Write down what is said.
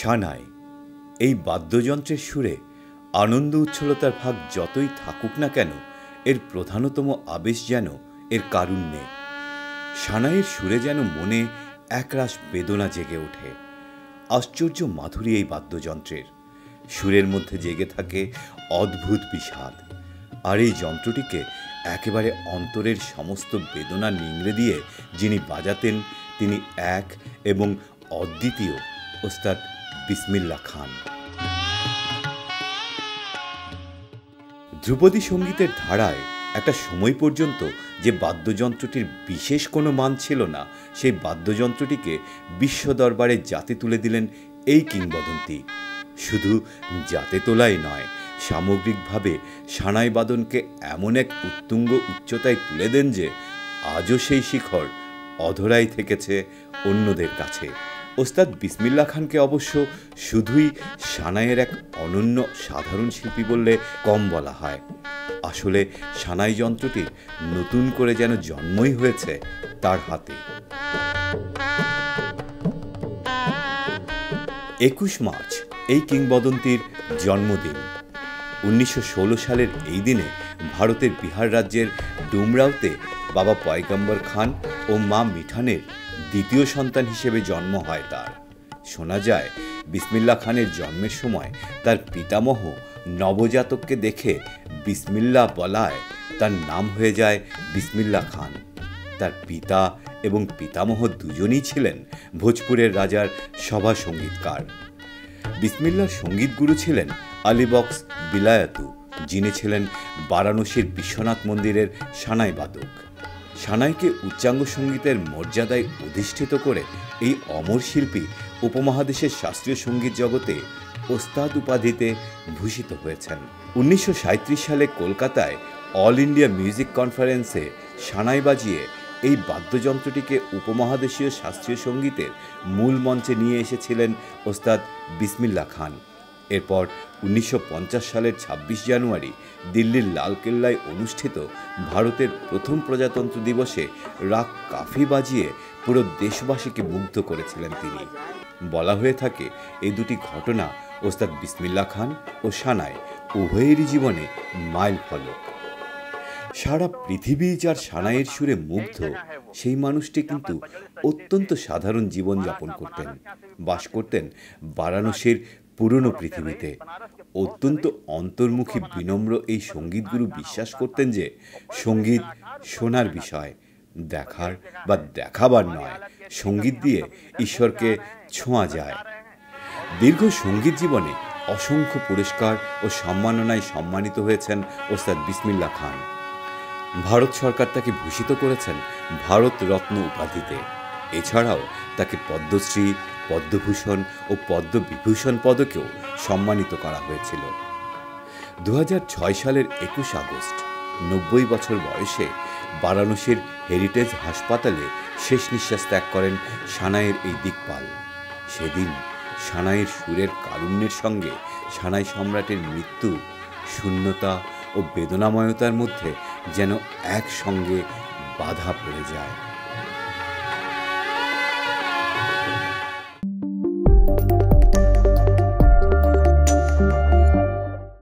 সানাই এই বাদ্যযন্ত্রের সুরে আনন্দ উচ্ছলতার ভাগ যতই থাকুক না কেন, এর প্রধানতম আবেশ যেন এর কারুণ্যে। সানাইয়ের সুরে যেন মনে একরাশ বেদনা জেগে ওঠে। আশ্চর্য মাধুরী এই বাদ্যযন্ত্রের, সুরের মধ্যে জেগে থাকে অদ্ভুত বিষাদ। আর এই যন্ত্রটিকে একেবারে অন্তরের সমস্ত বেদনা নিংড়ে দিয়ে যিনি বাজাতেন, তিনি এক এবং অদ্বিতীয় ওস্তাদ বিসমিল্লাহ খান। ধ্রুপদী সঙ্গীতের ধারায় একটা সময় পর্যন্ত যে বাদ্যযন্ত্রটির বিশেষ কোনো মান ছিল না, সেই বাদ্যযন্ত্রটিকে বিশ্ব দরবারে জাতে তুলে দিলেন এই কিংবদন্তি। শুধু জাতে তোলাই নয়, সামগ্রিকভাবে সানাই বাদনকে এমন এক উত্তুঙ্গ উচ্চতায় তুলে দেন যে আজও সেই শিখর অধরাই থেকেছে অন্যদের কাছে। ওস্তাদ বিসমিল্লাহ খানকে অবশ্য শুধুই সানাইয়ের এক অনন্য সাধারণ শিল্পী বললে কম বলা হয়। আসলে সানাই যন্ত্রটি নতুন করে যেন জন্মই হয়েছে তার হাতে। 21 মার্চ এই কিংবদন্তির জন্মদিন। 1916 সালের এই দিনে ভারতের বিহার রাজ্যের ডুমরাওতে বাবা পয়গম্বর খান ও মা মিঠানের দ্বিতীয় সন্তান হিসেবে জন্ম হয় তার। শোনা যায়, বিসমিল্লাহ খানের জন্মের সময় তার পিতামহ নবজাতককে দেখে বিসমিল্লাহ বলায় তার নাম হয়ে যায় বিসমিল্লাহ খান। তার পিতা এবং পিতামহ দুজনেই ছিলেন ভোজপুরের রাজার সভা সঙ্গীতকার। বিসমিল্লাহর সঙ্গীত গুরু ছিলেন আলীবক্স বিলায়াতু, যিনি ছিলেন বারাণসীর বিশ্বনাথ মন্দিরের সানাই বাদক। সানাইকে উচ্চাঙ্গ সঙ্গীতের মর্যাদায় অধিষ্ঠিত করে এই অমর শিল্পী উপমহাদেশের শাস্ত্রীয় সঙ্গীত জগতে ওস্তাদ উপাধিতে ভূষিত হয়েছেন। 1937 সালে কলকাতায় অল ইন্ডিয়া মিউজিক কনফারেন্সে সানাই বাজিয়ে এই বাদ্যযন্ত্রটিকে উপমহাদেশীয় শাস্ত্রীয় সঙ্গীতের মূল মঞ্চে নিয়ে এসেছিলেন ওস্তাদ বিসমিল্লাহ খান। এরপর 1950 সালের 26 জানুয়ারি দিল্লির লালকেল্লায় অনুষ্ঠিত ভারতের প্রথম প্রজাতন্ত্র দিবসে রাগ কাফি বাজিয়ে পুরো দেশবাসীকে মুগ্ধ করেছিলেন তিনি। বলা হয়ে থাকে, এই দুটি ঘটনা ওস্তাদ বিসমিল্লাহ খান ও সানাই উভয়েরই জীবনে মাইল ফলক। সারা পৃথিবী যার সানাইয়ের সুরে মুগ্ধ, সেই মানুষটি কিন্তু অত্যন্ত সাধারণ জীবনযাপন করতেন। বাস করতেন বারাণসীর পুরনো পৃথিবীতে। অত্যন্ত অন্তর্মুখী বিনম্র এই সঙ্গীতগুরু বিশ্বাস করতেন যে সঙ্গীত শোনার বিষয়, দেখার বা দেখাবার নয়। সঙ্গীত দিয়ে ঈশ্বরকে ছোঁয়া যায়। দীর্ঘ সঙ্গীত জীবনে অসংখ্য পুরস্কার ও সম্মাননায় সম্মানিত হয়েছেন ওস্তাদ বিসমিল্লাহ খান। ভারত সরকার তাকে ভূষিত করেছেন ভারত রত্ন উপাধিতে। এছাড়াও তাকে পদ্মশ্রী, পদ্মভূষণ ও পদ্মবিভূষণ পদকেও সম্মানিত করা হয়েছিল। 2006 সালের 21 আগস্ট 90 বছর বয়সে বারাণসীর হেরিটেজ হাসপাতালে শেষ নিঃশ্বাস ত্যাগ করেন সানাইয়ের এই দিকপাল। সেদিন সানাইয়ের সুরের কারুণ্যের সঙ্গে সানাই সম্রাটের মৃত্যু, শূন্যতা ও বেদনাময়তার মধ্যে যেন একসঙ্গে বাধা পড়ে যায়।